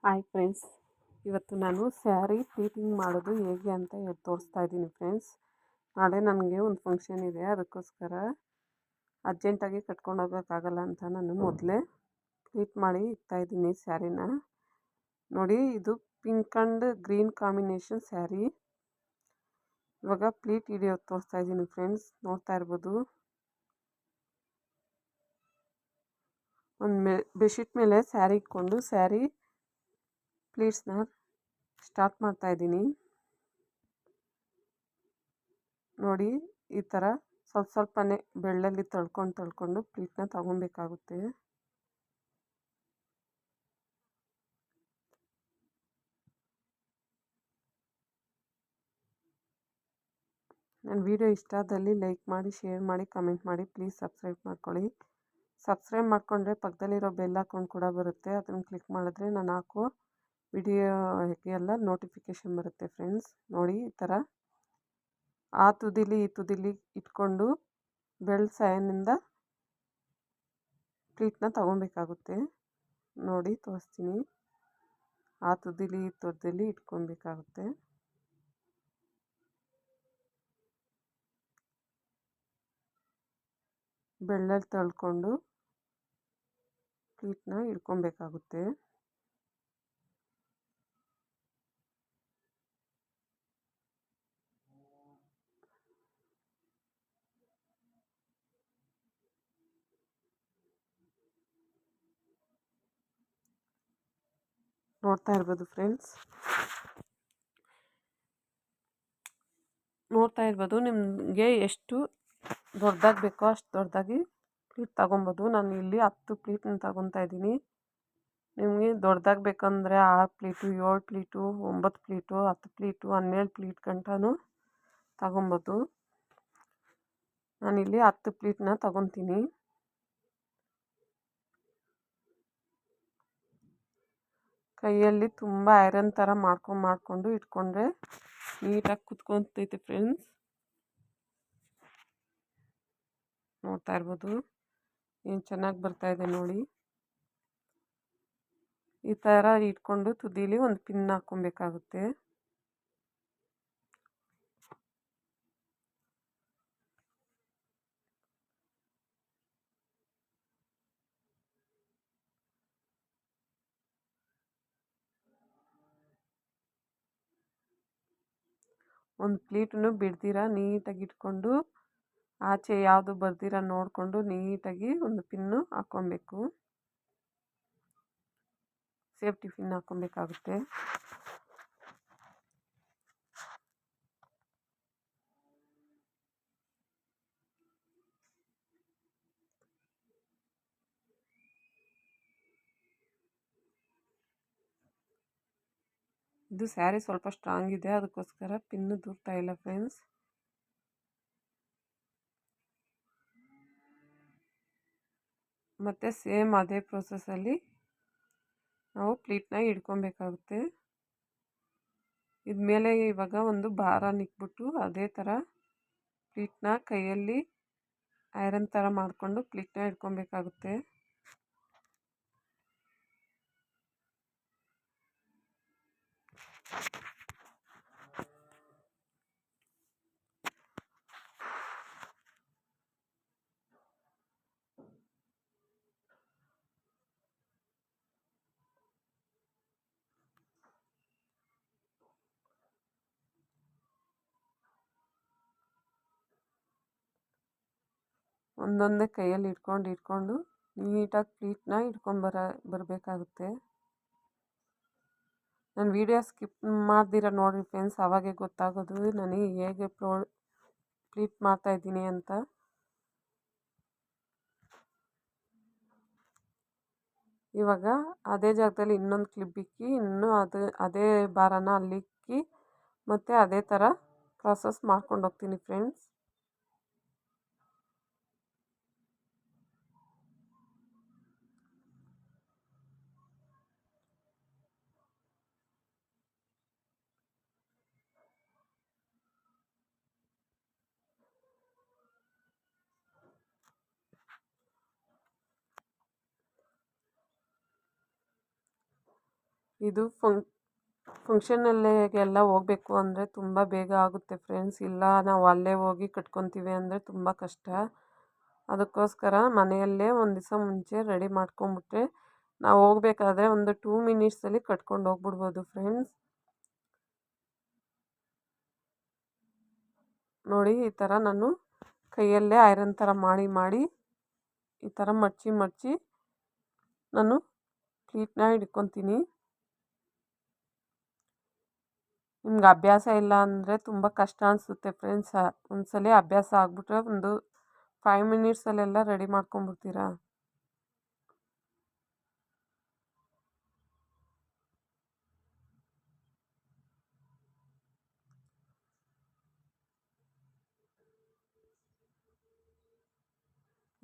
Hi friends, ಇವತ್ತು ನಾನು sari pleating ಮಾಡೋದು ಹೇಗೆ ಅಂತ ತೋರಿಸ್ತಾ ಇದ್ದೀನಿ ಫ್ರೆಂಡ್ಸ್. ನಾಳೆ ನನಗೆ ಒಂದು ಫಂಕ್ಷನ್ ಇದೆ, ಅದಕ್ಕೋಸ್ಕರ ಅರ್ಜೆಂಟಾಗಿ ಕಟ್ಕೊಂಡು ಹೋಗೋಕ್ಕಾಗಲ್ಲ ಅಂತ ನಾನು ಮೊದಲೇ ಪ್ಲೀಟ್ ಮಾಡಿ ಇಡ್ತಾಯಿದ್ದೀನಿ ಸ್ಯಾರಿನ. ನೋಡಿ, ಇದು pink and green combination sari. ಇವಾಗ ಪ್ಲೀಟ್ ಹಿಡಿಯೋದು ತೋರಿಸ್ತಾ ಇದ್ದೀನಿ ಫ್ರೆಂಡ್ಸ್, ನೋಡ್ತಾ ಇರ್ಬೋದು. ಒಂದು ಬೆಡ್ಶೀಟ್ ಮೇಲೆ ಸ್ಯಾರಿ ಇಟ್ಕೊಂಡು ಸ್ಯಾರಿ ಪ್ಲೀಟ್ಸ್ನ ಸ್ಟಾರ್ಟ್ ಮಾಡ್ತಾ ಇದ್ದೀನಿ. ನೋಡಿ, ಈ ಥರ ಸ್ವಲ್ಪನೇ ಬೆಳ್ಳಲ್ಲಿ ತಳ್ಕೊಂಡು ಪ್ಲೀಟ್ನ ತಗೊಬೇಕಾಗುತ್ತೆ. ನನ್ನ ವಿಡಿಯೋ ಇಷ್ಟ ಆದಲ್ಲಿ ಲೈಕ್ ಮಾಡಿ, ಶೇರ್ ಮಾಡಿ, ಕಮೆಂಟ್ ಮಾಡಿ. ಪ್ಲೀಸ್ ಸಬ್ಸ್ಕ್ರೈಬ್ ಮಾಡ್ಕೊಳ್ಳಿ. ಸಬ್ಸ್ಕ್ರೈಬ್ ಮಾಡಿಕೊಂಡ್ರೆ ಪಕ್ಕದಲ್ಲಿರೋ ಬೆಲ್ ಐಕಾನ್ ಕೂಡ ಬರುತ್ತೆ, ಅದನ್ನು ಕ್ಲಿಕ್ ಮಾಡಿದ್ರೆ ನಾನು ಹಾಕೋ ವಿಡಿಯೋಗೆಲ್ಲ ನೋಟಿಫಿಕೇಷನ್ ಬರುತ್ತೆ ಫ್ರೆಂಡ್ಸ್. ನೋಡಿ, ಈ ಥರ ಆ ತುದಿಲಿ ಈ ತುದಿಲಿ ಇಟ್ಕೊಂಡು ಬೆಳ್ಳ ಸೈನಿಂದ ಪ್ಲೀಟ್ನ ತಗೊಬೇಕಾಗುತ್ತೆ. ನೋಡಿ, ತೋರಿಸ್ತೀನಿ. ಆ ತುದಿಲಿ ಈ ತುದಿಲಿ ಇಟ್ಕೊಬೇಕಾಗುತ್ತೆ. ಬೆಳ್ಳಲ್ಲಿ ತಳ್ಕೊಂಡು ಪ್ಲೀಟ್ನ ಇಟ್ಕೊಬೇಕಾಗುತ್ತೆ. ನೋಡ್ತಾ ಇರ್ಬೋದು ಫ್ರೆಂಡ್ಸ್, ನೋಡ್ತಾ ಇರ್ಬೋದು. ನಿಮಗೆ ಎಷ್ಟು ದೊಡ್ಡದಾಗಿ ಬೇಕೋ ಅಷ್ಟು ದೊಡ್ಡದಾಗಿ ಪ್ಲೀಟ್ ತಗೊಬೋದು. ನಾನು ಇಲ್ಲಿ 10 ಪ್ಲೀಟನ್ನ ತಗೊತಾ ಇದ್ದೀನಿ. ನಿಮಗೆ ದೊಡ್ಡದಾಗಿ ಬೇಕಂದರೆ 6 ಪ್ಲೀಟು, 7 ಪ್ಲೀಟು, 9 ಪ್ಲೀಟು, 10 ಪ್ಲೀಟು, 12 ಪ್ಲೀಟ್ ಗಂಟನೂ ತಗೊಬೋದು. ನಾನಿಲ್ಲಿ 10 ಪ್ಲೀಟನ್ನ ತಗೊತೀನಿ. ಕೈಯಲ್ಲಿ ತುಂಬ ಐರನ್ ಥರ ಮಾಡ್ಕೊಂಡು ಇಟ್ಕೊಂಡ್ರೆ ನೀಟಾಗಿ ಕುತ್ಕೊತೈತೆ ಫ್ರೆಂಡ್ಸ್. ನೋಡ್ತಾ ಇರ್ಬೋದು, ಏನು ಚೆನ್ನಾಗಿ ಬರ್ತಾಯಿದೆ ನೋಡಿ. ಈ ಥರ ಇಟ್ಕೊಂಡು ತುದೀಲಿ ಒಂದು ಪಿನ್ ಹಾಕ್ಕೊಬೇಕಾಗುತ್ತೆ. ಒಂದು ಪ್ಲೀಟನ್ನು ಬಿಡ್ದಿರ ನೀಟಾಗಿ ಇಟ್ಕೊಂಡು ಆಚೆ ಯಾವುದು ಬರ್ದಿರ ನೋಡಿಕೊಂಡು ನೀಟಾಗಿ ಒಂದು ಪಿನ್ನು ಹಾಕ್ಕೊಬೇಕು. ಸೇಫ್ಟಿ ಪಿನ್ ಹಾಕ್ಕೊಬೇಕಾಗುತ್ತೆ. ಇದು ಸ್ಯಾರಿ ಸ್ವಲ್ಪ ಸ್ಟ್ರಾಂಗ್ ಇದೆ, ಅದಕ್ಕೋಸ್ಕರ ಪಿನ್ನು ದೂರ್ತಾ ಇಲ್ಲ ಫ್ರೆಂಡ್ಸ್. ಮತ್ತು ಸೇಮ್ ಅದೇ ಪ್ರೊಸೆಸ್ಸಲ್ಲಿ ನಾವು ಪ್ಲೀಟ್ನ ಹಿಡ್ಕೊಬೇಕಾಗುತ್ತೆ. ಇದ್ಮೇಲೆ ಇವಾಗ ಒಂದು ಭಾರ ಇಟ್ಬಿಟ್ಟು ಅದೇ ಥರ ಪ್ಲೀಟ್ನ ಕೈಯಲ್ಲಿ ಐರನ್ ಥರ ಮಾಡಿಕೊಂಡು ಪ್ಲೀಟ್ನ ಹಿಡ್ಕೊಬೇಕಾಗುತ್ತೆ. ಒಂದೊಂದೇ ಕೈಯಲ್ಲಿ ಇಟ್ಕೊಂಡು ನೀಟಾಗಿ ಪ್ಲೀಟ್ನ ಬರಬೇಕಾಗುತ್ತೆ. ನಾನು ವಿಡಿಯೋ ಸ್ಕಿಪ್ ಮಾಡ್ದಿರ ನೋಡಿರಿ ಫ್ರೆಂಡ್ಸ್, ಅವಾಗೆ ಗೊತ್ತಾಗೋದು ನನಗೆ ಹೇಗೆ ಪ್ಲೀಟ್ ಮಾಡ್ತಾಯಿದ್ದೀನಿ ಅಂತ. ಇವಾಗ ಅದೇ ಜಾಗದಲ್ಲಿ ಇನ್ನೊಂದು ಕ್ಲಿಪ್ ಇಕ್ಕಿ ಇನ್ನೂ ಅದೇ ಭಾರನ ಅಲ್ಲಿಕ್ಕಿ ಮತ್ತು ಅದೇ ಥರ ಪ್ರಾಸೆಸ್ ಮಾಡ್ಕೊಂಡು ಹೋಗ್ತೀನಿ ಫ್ರೆಂಡ್ಸ್. ಇದು ಫಂಕ್ಷನಲ್ಲಿಗೆಲ್ಲ ಹೋಗಬೇಕು ಅಂದರೆ ತುಂಬ ಬೇಗ ಆಗುತ್ತೆ ಫ್ರೆಂಡ್ಸ್. ಇಲ್ಲ ನಾವು ಅಲ್ಲೇ ಹೋಗಿ ಕಟ್ಕೊತೀವಿ ಅಂದರೆ ತುಂಬ ಕಷ್ಟ. ಅದಕ್ಕೋಸ್ಕರ ಮನೆಯಲ್ಲೇ ಒಂದು ದಿವಸ ಮುಂಚೆ ರೆಡಿ ಮಾಡ್ಕೊಂಬಿಟ್ರೆ ನಾವು ಹೋಗ್ಬೇಕಾದ್ರೆ ಒಂದು 2 ಮಿನಿಟ್ಸಲ್ಲಿ ಕಟ್ಕೊಂಡು ಹೋಗ್ಬಿಡ್ಬೋದು ಫ್ರೆಂಡ್ಸ್. ನೋಡಿ, ಈ ಥರ ನಾನು ಕೈಯಲ್ಲೇ ಐರನ್ ಥರ ಮಾಡಿ ಈ ಥರ ಮಡ್ಚಿ ನಾನು ಪ್ಲೀಟ್ನ ಹಿಡ್ಕೊತೀನಿ. ನಿಮ್ಗೆ ಅಭ್ಯಾಸ ಇಲ್ಲ ಅಂದರೆ ತುಂಬ ಕಷ್ಟ ಅನಿಸುತ್ತೆ ಫ್ರೆಂಡ್ಸ್. ಒಂದ್ಸಲ ಅಭ್ಯಾಸ ಆಗ್ಬಿಟ್ರೆ ಒಂದು 5 ಮಿನಿಟ್ಸಲ್ಲೆಲ್ಲ ರೆಡಿ ಮಾಡ್ಕೊಂಬಿಡ್ತೀರಾ.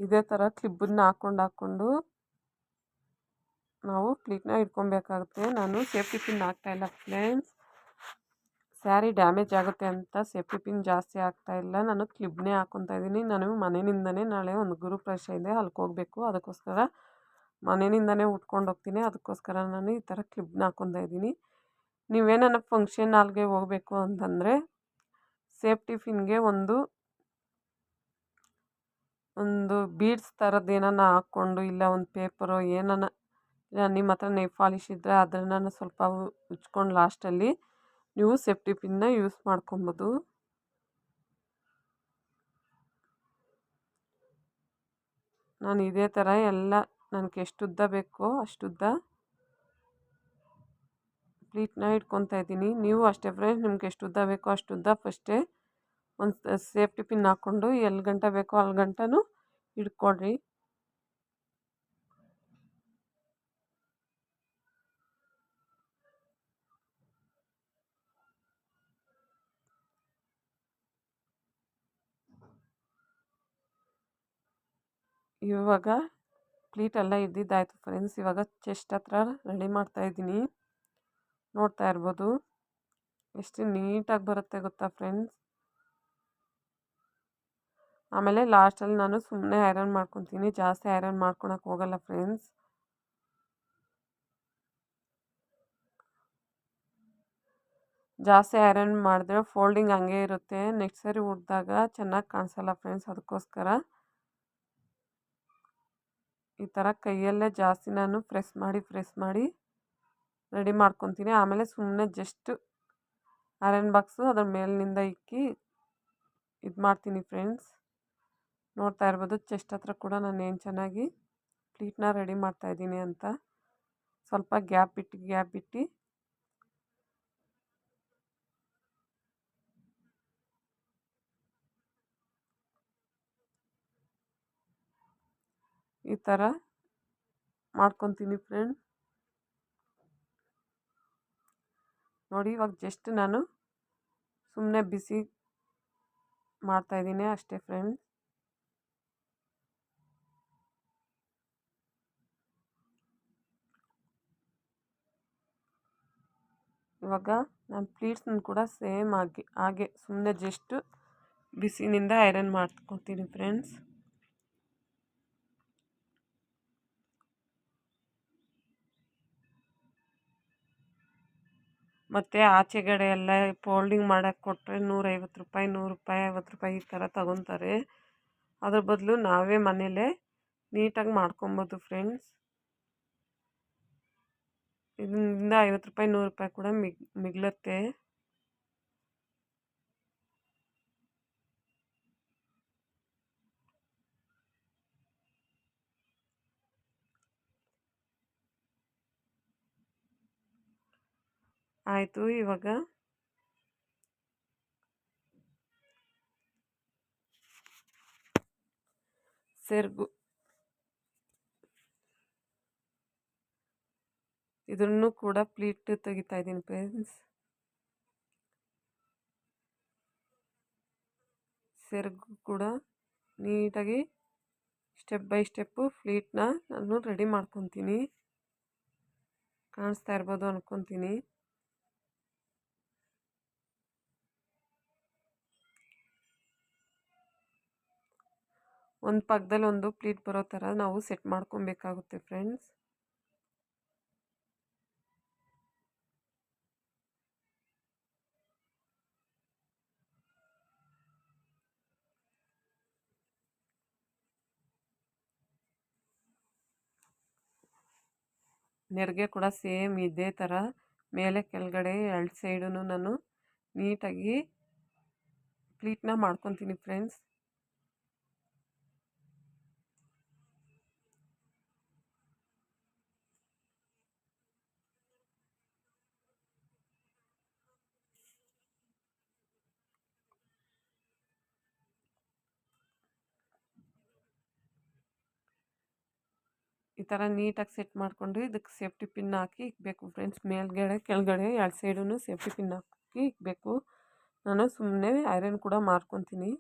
ಇದೇ ಥರ ಕ್ಲಿಬ್ಬನ್ನ ಹಾಕ್ಕೊಂಡು ನಾವು ಪ್ಲೀಟ್ನ ಇಟ್ಕೊಬೇಕಾಗುತ್ತೆ. ನಾನು ಸೇಫ್ಟಿ ಪಿನ್ ಹಾಕ್ತಾಯಿಲ್ಲ ಫ್ರೆಂಡ್ಸ್. ಸ್ಯಾರಿ ಡ್ಯಾಮೇಜ್ ಆಗುತ್ತೆ ಅಂತ ಸೇಫ್ಟಿ ಪಿನ್ ಜಾಸ್ತಿ ಹಾಕ್ತಾಯಿಲ್ಲ. ನಾನು ಕ್ಲಿಬ್ನೇ ಹಾಕ್ಕೊತಾ ಇದ್ದೀನಿ. ನಾನು ಮನೆಯಿಂದನೇ ನಾಳೆ ಒಂದು ಗುರುಪ್ರವೇಶ ಇದೆ, ಅಲ್ಲಿಗೆ ಹೋಗಬೇಕು. ಅದಕ್ಕೋಸ್ಕರ ಮನೆಯಿಂದನೇ ಉಟ್ಕೊಂಡು ಹೋಗ್ತೀನಿ. ಅದಕ್ಕೋಸ್ಕರ ನಾನು ಈ ಥರ ಕ್ಲಿಬ್ನ ಹಾಕ್ಕೊತಾ ಇದ್ದೀನಿ. ನೀವೇನ ಫಂಕ್ಷನ್ ಹಾಲ್ಗೆ ಹೋಗಬೇಕು ಅಂತಂದರೆ ಸೇಫ್ಟಿ ಪಿನ್ಗೆ ಒಂದು ಬೀಡ್ಸ್ ಥರದ್ದು ಏನಾನ ಹಾಕ್ಕೊಂಡು, ಇಲ್ಲ ಒಂದು ಪೇಪರು ಏನಾನ, ನಿಮ್ಮ ಹತ್ರ ನೈಫ್ ಪಾಲಿಶ್ ಇದ್ದರೆ ಅದನ್ನು ಸ್ವಲ್ಪ ಉಜ್ಕೊಂಡು ಲಾಸ್ಟಲ್ಲಿ ನೀವು ಸೇಫ್ಟಿ ಪಿನ್ನ ಯೂಸ್ ಮಾಡ್ಕೊಬೋದು. ನಾನು ಇದೇ ಥರ ಎಲ್ಲ ನನಗೆ ಎಷ್ಟು ಉದ್ದ ಬೇಕೋ ಅಷ್ಟುದ್ದ ಪ್ಲೀಟ್ನ ಇಟ್ಕೊತಾ ಇದ್ದೀನಿ. ನೀವು ಅಷ್ಟೇ ಫ್ರೆಂಡ್ಸ್, ನಿಮ್ಗೆ ಎಷ್ಟು ಉದ್ದ ಬೇಕೋ ಅಷ್ಟುದ್ದ ಫಸ್ಟೇ ಒಂದು ಸೇಫ್ಟಿ ಪಿನ್ ಹಾಕ್ಕೊಂಡು ಎಲ್ಲಿ ಗಂಟ ಬೇಕೋ ಅಲ್ಲಿ ಗಂಟನೂ ಹಿಡ್ಕೊಳ್ರಿ. ಇವಾಗ ಪ್ಲೀಟೆಲ್ಲ ಇದ್ದಿದ್ದಾಯಿತು ಫ್ರೆಂಡ್ಸ್. ಇವಾಗ ಚೆಸ್ಟ್ ಹತ್ರ ರೆಡಿ ಮಾಡ್ತಾಯಿದ್ದೀನಿ. ನೋಡ್ತಾ ಇರ್ಬೋದು ಎಷ್ಟು ನೀಟಾಗಿ ಬರುತ್ತೆ ಗೊತ್ತಾ ಫ್ರೆಂಡ್ಸ್. ಆಮೇಲೆ ಲಾಸ್ಟಲ್ಲಿ ನಾನು ಸುಮ್ಮನೆ ಐರನ್ ಮಾಡ್ಕೊತೀನಿ, ಜಾಸ್ತಿ ಐರನ್ ಮಾಡ್ಕೊಳಕ್ಕೆ ಹೋಗಲ್ಲ ಫ್ರೆಂಡ್ಸ್. ಜಾಸ್ತಿ ಐರನ್ ಮಾಡಿದ್ರೆ ಫೋಲ್ಡಿಂಗ್ ಹಂಗೆ ಇರುತ್ತೆ, ನೆಕ್ಸ್ಟ್ ಸರಿ ಉಟ್ಟಾಗ ಚೆನ್ನಾಗಿ ಕಾಣಿಸಲ್ಲ ಫ್ರೆಂಡ್ಸ್. ಅದಕ್ಕೋಸ್ಕರ ಈ ಥರ ಕೈಯಲ್ಲೇ ಜಾಸ್ತಿ ನಾನು ಪ್ರೆಸ್ ಮಾಡಿ ರೆಡಿ ಮಾಡ್ಕೊತೀನಿ. ಆಮೇಲೆ ಸುಮ್ಮನೆ ಜಸ್ಟ್ ಐರನ್ ಬಾಕ್ಸು ಅದ್ರ ಮೇಲಿನಿಂದ ಇಕ್ಕಿ ಇದು ಮಾಡ್ತೀನಿ ಫ್ರೆಂಡ್ಸ್. ನೋಡ್ತಾ ಇರ್ಬೋದು ಚೆಸ್ಟ್ ಹತ್ರ ಕೂಡ ನಾನು ಏನು ಚೆನ್ನಾಗಿ ಪ್ಲೀಟ್ನ ರೆಡಿ ಮಾಡ್ತಾಯಿದ್ದೀನಿ ಅಂತ. ಸ್ವಲ್ಪ ಗ್ಯಾಪ್ ಬಿಟ್ಟು ಈ ಥರ ಮಾಡ್ಕೊತೀನಿ ಫ್ರೆಂಡ್. ನೋಡಿ, ಇವಾಗ ಜಸ್ಟ್ ನಾನು ಸುಮ್ಮನೆ ಬಿಸಿ ಮಾಡ್ತಾಯಿದ್ದೀನಿ ಅಷ್ಟೇ ಫ್ರೆಂಡ್ಸ್. ಇವಾಗ ನಾನು ಪ್ಲೀಟ್ಸನ್ನು ಕೂಡ ಸೇಮ್ ಹಾಗೆ ಸುಮ್ಮನೆ ಜಸ್ಟ್ ಬಿಸಿನಿಂದ ಐರನ್ ಮಾಡ್ಕೊತೀನಿ ಫ್ರೆಂಡ್ಸ್. ಮತ್ತು ಆಚೆಗಡೆ ಎಲ್ಲ ಫೋಲ್ಡಿಂಗ್ ಮಾಡೋಕ್ಕೆ ಕೊಟ್ಟರೆ 150 ರೂಪಾಯಿ, 100 ರೂಪಾಯಿ, 50 ರೂಪಾಯಿ ಈ ಥರ ತಗೊತಾರೆ. ಅದ್ರ ಬದಲು ನಾವೇ ಮನೇಲೇ ನೀಟಾಗಿ ಮಾಡ್ಕೊಬೋದು ಫ್ರೆಂಡ್ಸ್. ಇದರಿಂದ 50 ರೂಪಾಯಿ, 100 ರೂಪಾಯಿ ಕೂಡ ಮಿಗ್ಲುತ್ತೆ. ಆಯಿತು. ಇವಾಗ ಸೆರಗು ಇದನ್ನು ಕೂಡ ಪ್ಲೀಟ್ ತೆಗಿತಾ ಇದ್ದೀನಿ ಫ್ರೆಂಡ್ಸ್. ಸೆರಗು ಕೂಡ ನೀಟಾಗಿ ಸ್ಟೆಪ್ ಬೈ ಸ್ಟೆಪ್ಪು ಪ್ಲೀಟ್ನ ನಾನು ರೆಡಿ ಮಾಡ್ಕೊತೀನಿ. ಕಾಣಿಸ್ತಾ ಇರ್ಬೋದು ಅನ್ಕೊತೀನಿ. ಒಂದು ಪಕ್ಕದಲ್ಲಿ ಒಂದು ಪ್ಲೀಟ್ ಬರೋ ಥರ ನಾವು ಸೆಟ್ ಮಾಡ್ಕೊಬೇಕಾಗುತ್ತೆ ಫ್ರೆಂಡ್ಸ್. ನೆರಿಗೆ ಕೂಡ ಸೇಮ್ ಇದೇ ಥರ ಮೇಲೆ ಕೆಳಗಡೆ ಎರಡು ಸೈಡೂ ನಾನು ನೀಟಾಗಿ ಪ್ಲೀಟ್ನ ಮಾಡ್ಕೊತೀನಿ ಫ್ರೆಂಡ್ಸ್. ಈ ಥರ ನೀಟಾಗಿ ಸೆಟ್ ಮಾಡಿಕೊಂಡು ಇದಕ್ಕೆ ಸೇಫ್ಟಿ ಪಿನ್ ಹಾಕಿ ಇಕ್ಬೇಕು ಫ್ರೆಂಡ್ಸ್. ಮೇಲ್ಗಡೆ ಕೆಳಗಡೆ ಎರಡು ಸೈಡೂ ಸೇಫ್ಟಿ ಪಿನ್ ಹಾಕಿ ಇಕ್ಬೇಕು. ನಾನು ಸುಮ್ಮನೆ ಐರನ್ ಕೂಡ ಮಾಡ್ಕೊತೀನಿ.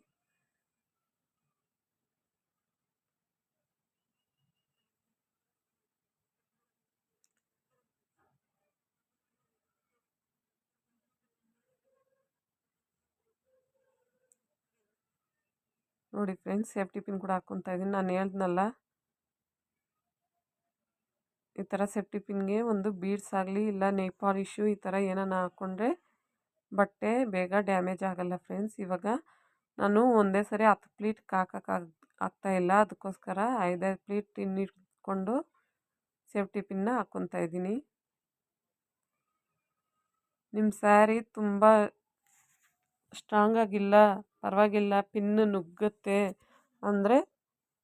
ನೋಡಿ ಫ್ರೆಂಡ್ಸ್, ಸೇಫ್ಟಿ ಪಿನ್ ಕೂಡ ಹಾಕ್ಕೊತಾ ಇದ್ದೀನಿ. ನಾನು ಹೇಳ್ದ್ನಲ್ಲ, ಈ ಥರ ಸೇಫ್ಟಿ ಪಿನ್ಗೆ ಒಂದು ಬೀಡ್ಸ್ ಆಗಲಿ ಇಲ್ಲ ನೈಲ್ ಪಾಲಿಶು ಈ ಥರ ಏನಾನ ಹಾಕ್ಕೊಂಡ್ರೆ ಬಟ್ಟೆ ಬೇಗ ಡ್ಯಾಮೇಜ್ ಆಗಲ್ಲ ಫ್ರೆಂಡ್ಸ್. ಇವಾಗ ನಾನು ಒಂದೇ ಸರಿ 10 ಪ್ಲೀಟ್ ಆಗ್ತಾಯಿಲ್ಲ, ಅದಕ್ಕೋಸ್ಕರ 5 ಪ್ಲೀಟ್ ಪಿನ್ ಇಟ್ಕೊಂಡು ಸೇಫ್ಟಿ ಪಿನ್ನ ಹಾಕ್ಕೊತಾ ಇದ್ದೀನಿ. ನಿಮ್ಮ ಸ್ಯಾರಿ ತುಂಬ ಸ್ಟ್ರಾಂಗ್ ಆಗಿಲ್ಲ, ಪರವಾಗಿಲ್ಲ, ಪಿನ್ನು ನುಗ್ಗುತ್ತೆ ಅಂದರೆ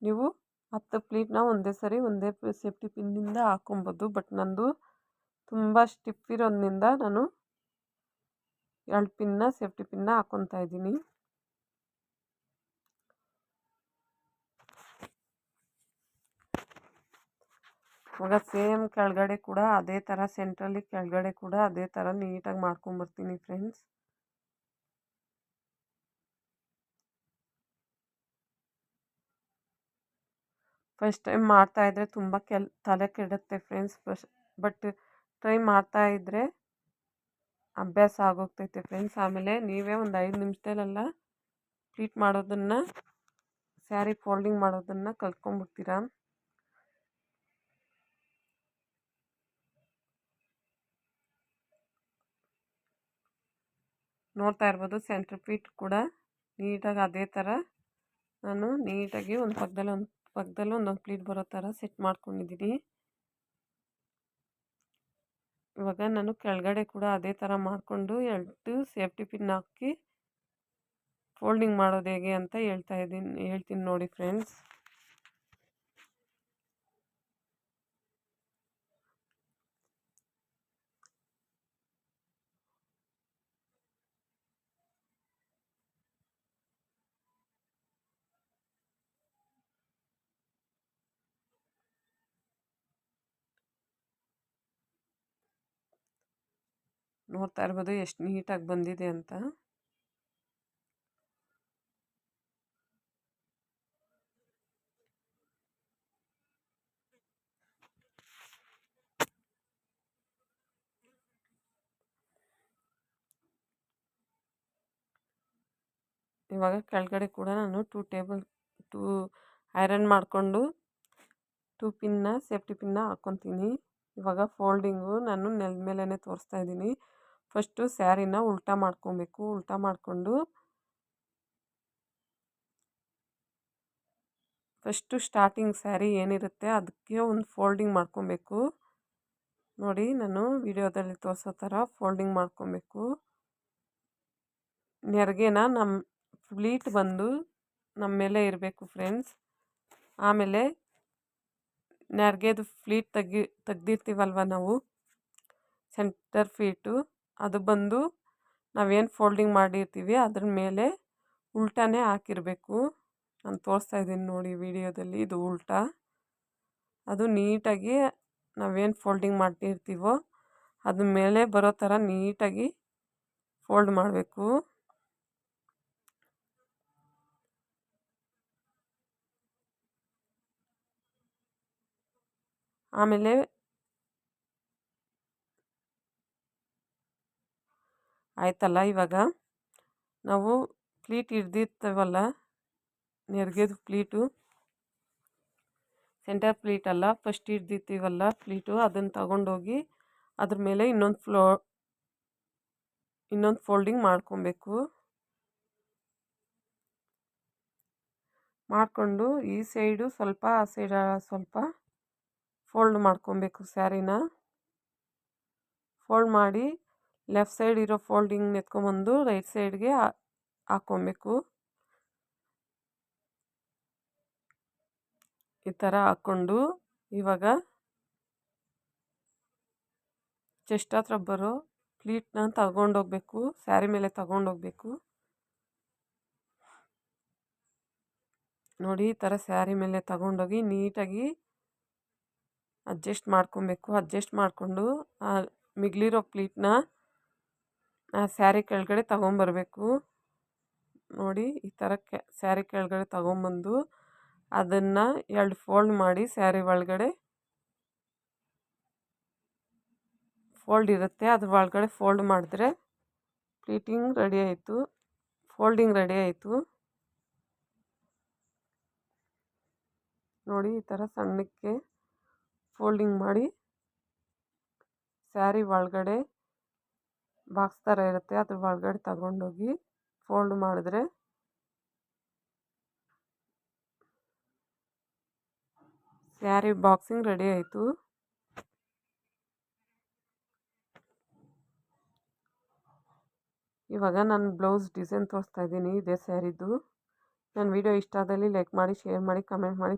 ನೀವು 10 ಪ್ಲೀಟ್ನ ಒಂದೇ ಸರಿ ಒಂದೇ ಸೇಫ್ಟಿ ಪಿನ್ನಿಂದ ಹಾಕ್ಕೊಬೋದು. ಬಟ್ ನಂದು ತುಂಬ ಸ್ಟಿಫ್ ಇರೋದ್ರಿಂದ ನಾನು 2 ಪಿನ್ನ ಸೇಫ್ಟಿ ಪಿನ್ನ ಹಾಕ್ಕೊತಾ ಇದ್ದೀನಿ. ಇವಾಗ ಸೇಮ್ ಕೆಳಗಡೆ ಕೂಡ ಅದೇ ಥರ ಸೆಂಟ್ರಲ್ಲಿ ಕೆಳಗಡೆ ಕೂಡ ಅದೇ ಥರ ನೀಟಾಗಿ ಮಾಡ್ಕೊಂಬರ್ತೀನಿ ಫ್ರೆಂಡ್ಸ್. ಫಸ್ಟ್ ಟೈಮ್ ಮಾಡ್ತಾಯಿದ್ರೆ ತುಂಬ ತಲೆ ಕೆಡುತ್ತೆ ಫ್ರೆಂಡ್ಸ್. ಬಟ್ ಟ್ರೈ ಮಾಡ್ತಾಯಿದ್ರೆ ಅಭ್ಯಾಸ ಆಗೋಗ್ತೈತೆ ಫ್ರೆಂಡ್ಸ್. ಆಮೇಲೆ ನೀವೇ ಒಂದು 5 ನಿಮಿಷದಲ್ಲೆಲ್ಲ ಪ್ಲೀಟ್ ಮಾಡೋದನ್ನು, ಸ್ಯಾರಿ ಫೋಲ್ಡಿಂಗ್ ಮಾಡೋದನ್ನು ಕಲ್ತ್ಕೊಂಡ್ಬಿಡ್ತೀರಾ. ನೋಡ್ತಾ ಇರ್ಬೋದು, ಸೆಂಟ್ರ್ ಪ್ಲೀಟ್ ಕೂಡ ನೀಟಾಗಿ ಅದೇ ಥರ ನಾನು ನೀಟಾಗಿ ಒಂದು ಪಕ್ಕದಲ್ಲಿ ಒಂದೊಂದು ಪ್ಲೀಟ್ ಬರೋ ಥರ ಸೆಟ್ ಮಾಡ್ಕೊಂಡಿದ್ದೀನಿ. ಇವಾಗ ನಾನು ಕೆಳಗಡೆ ಕೂಡ ಅದೇ ಥರ ಮಾಡಿಕೊಂಡು 2 ಸೇಫ್ಟಿ ಪಿನ್ ಹಾಕಿ ಫೋಲ್ಡಿಂಗ್ ಮಾಡೋದು ಹೇಗೆ ಅಂತ ಹೇಳ್ತೀನಿ ನೋಡಿ ಫ್ರೆಂಡ್ಸ್. ನೋಡ್ತಾ ಇರ್ಬೋದು ಎಷ್ಟು ನೀಟಾಗಿ ಬಂದಿದೆ ಅಂತ. ಇವಾಗ ಕೆಳಗಡೆ ಕೂಡ ನಾನು 2 ಐರನ್ ಮಾಡಿಕೊಂಡು 2 ಪಿನ್ನ ಸೇಫ್ಟಿ ಪಿನ್ನ ಹಾಕ್ಕೊತೀನಿ. ಇವಾಗ ಫೋಲ್ಡಿಂಗು ನಾನು ನೆಲದ ಮೇಲೇ ತೋರಿಸ್ತಾ ಇದ್ದೀನಿ. ಫಸ್ಟು ಸ್ಯಾರಿನ ಉಲ್ಟಾ ಮಾಡ್ಕೊಬೇಕು. ಉಲ್ಟಾ ಮಾಡಿಕೊಂಡು ಫಸ್ಟು ಸ್ಟಾರ್ಟಿಂಗ್ ಸ್ಯಾರಿ ಏನಿರುತ್ತೆ ಅದಕ್ಕೆ ಒಂದು ಫೋಲ್ಡಿಂಗ್ ಮಾಡ್ಕೊಬೇಕು. ನೋಡಿ, ನಾನು ವಿಡಿಯೋದಲ್ಲಿ ತೋರಿಸೋ ಥರ ಫೋಲ್ಡಿಂಗ್ ಮಾಡ್ಕೊಬೇಕು. ನೆರಿಗೆನ ನಮ್ಮ ಪ್ಲೀಟ್ ಬಂದು ನಮ್ಮ ಮೇಲೆ ಇರಬೇಕು ಫ್ರೆಂಡ್ಸ್. ಆಮೇಲೆ ನೆರಿಗೆದು ಫ್ಲೀಟ್ ತೆಗ್ದಿರ್ತೀವಲ್ವ ನಾವು, ಸೆಂಟರ್ ಫೀಟು, ಅದು ಬಂದು ನಾವೇನು ಫೋಲ್ಡಿಂಗ್ ಮಾಡಿರ್ತೀವಿ ಅದ್ರ ಮೇಲೆ ಉಲ್ಟಾನೇ ಹಾಕಿರಬೇಕು. ನಾನು ತೋರಿಸ್ತಾ ಇದ್ದೀನಿ ನೋಡಿ ವಿಡಿಯೋದಲ್ಲಿ, ಇದು ಉಲ್ಟಾ. ಅದು ನೀಟಾಗಿ ನಾವೇನು ಫೋಲ್ಡಿಂಗ್ ಮಾಡಿರ್ತೀವೋ ಅದ್ರ ಮೇಲೆ ಬರೋ ಥರ ನೀಟಾಗಿ ಫೋಲ್ಡ್ ಮಾಡಬೇಕು. ಆಮೇಲೆ ಆಯ್ತಲ್ಲ, ಇವಾಗ ನಾವು ಪ್ಲೀಟ್ ಹಿಡ್ದಿರ್ತೀವಲ್ಲ, ನೆರಿಗೆದು ಪ್ಲೀಟು, ಸೆಂಟರ್ ಪ್ಲೀಟ್ ಅಲ್ಲ, ಫಸ್ಟ್ ಹಿಡ್ದಿರ್ತೀವಲ್ಲ ಪ್ಲೀಟು, ಅದನ್ನು ತಗೊಂಡೋಗಿ ಅದ್ರ ಮೇಲೆ ಇನ್ನೊಂದು ಫೋಲ್ಡಿಂಗ್ ಮಾಡ್ಕೊಬೇಕು. ಮಾಡಿಕೊಂಡು ಈ ಸೈಡು ಸ್ವಲ್ಪ ಆ ಸೈಡ್ ಸ್ವಲ್ಪ ಫೋಲ್ಡ್ ಮಾಡ್ಕೊಬೇಕು ಸ್ಯಾರಿನ. ಫೋಲ್ಡ್ ಮಾಡಿ ಲೆಫ್ಟ್ ಸೈಡ್ ಇರೋ ಫೋಲ್ಡಿಂಗ್ ಎತ್ಕೊಂಬಂದು ರೈಟ್ ಸೈಡ್ಗೆ ಹಾಕ್ಕೊಬೇಕು. ಈ ಥರ ಹಾಕ್ಕೊಂಡು ಇವಾಗ ಚೆಸ್ಟ್ ಹತ್ರ ಬರೋ ಪ್ಲೀಟ್ನ ತಗೊಂಡೋಗ್ಬೇಕು, ಸ್ಯಾರಿ ಮೇಲೆ ತಗೊಂಡೋಗ್ಬೇಕು. ನೋಡಿ ಈ ಥರ ಸ್ಯಾರಿ ಮೇಲೆ ತಗೊಂಡೋಗಿ ನೀಟಾಗಿ ಅಡ್ಜಸ್ಟ್ ಮಾಡ್ಕೊಬೇಕು. ಅಡ್ಜಸ್ಟ್ ಮಾಡಿಕೊಂಡು ಆ ಮಿಗ್ಲಿರೋ ಪ್ಲೀಟ್ನ ಆ ಸ್ಯಾರಿ ಕೆಳಗಡೆ ತಗೊಂಬರ್ಬೇಕು. ನೋಡಿ ಈ ಥರ ಸ್ಯಾರಿ ಕೆಳಗಡೆ ತಗೊಂಬಂದು ಅದನ್ನು 2 ಫೋಲ್ಡ್ ಮಾಡಿ ಸ್ಯಾರಿ ಒಳಗಡೆ ಫೋಲ್ಡ್ ಇರುತ್ತೆ, ಅದ್ರ ಒಳಗಡೆ ಫೋಲ್ಡ್ ಮಾಡಿದ್ರೆ ಪ್ಲೀಟಿಂಗ್ ರೆಡಿ ಆಯಿತು, ಫೋಲ್ಡಿಂಗ್ ರೆಡಿ ಆಯಿತು. ನೋಡಿ ಈ ಥರ ಸಣ್ಣಕ್ಕೆ ಫೋಲ್ಡಿಂಗ್ ಮಾಡಿ ಸ್ಯಾರಿ ಒಳಗಡೆ ಬಾಕ್ಸ್ ಥರ ಇರುತ್ತೆ, ಅದ್ರ ಒಳಗಡೆ ತಗೊಂಡೋಗಿ ಫೋಲ್ಡ್ ಮಾಡಿದ್ರೆ ಸ್ಯಾರಿ ಬಾಕ್ಸಿಂಗ್ ರೆಡಿ ಆಯಿತು. ಇವಾಗ ನಾನು ಬ್ಲೌಸ್ ಡಿಸೈನ್ ತೋರಿಸ್ತಾ ಇದ್ದೀನಿ ಇದೇ ಸ್ಯಾರಿದು. ನನ್ನ ವಿಡಿಯೋ ಇಷ್ಟ ಆದಲ್ಲಿ ಲೈಕ್ ಮಾಡಿ, ಶೇರ್ ಮಾಡಿ, ಕಮೆಂಟ್ ಮಾಡಿ.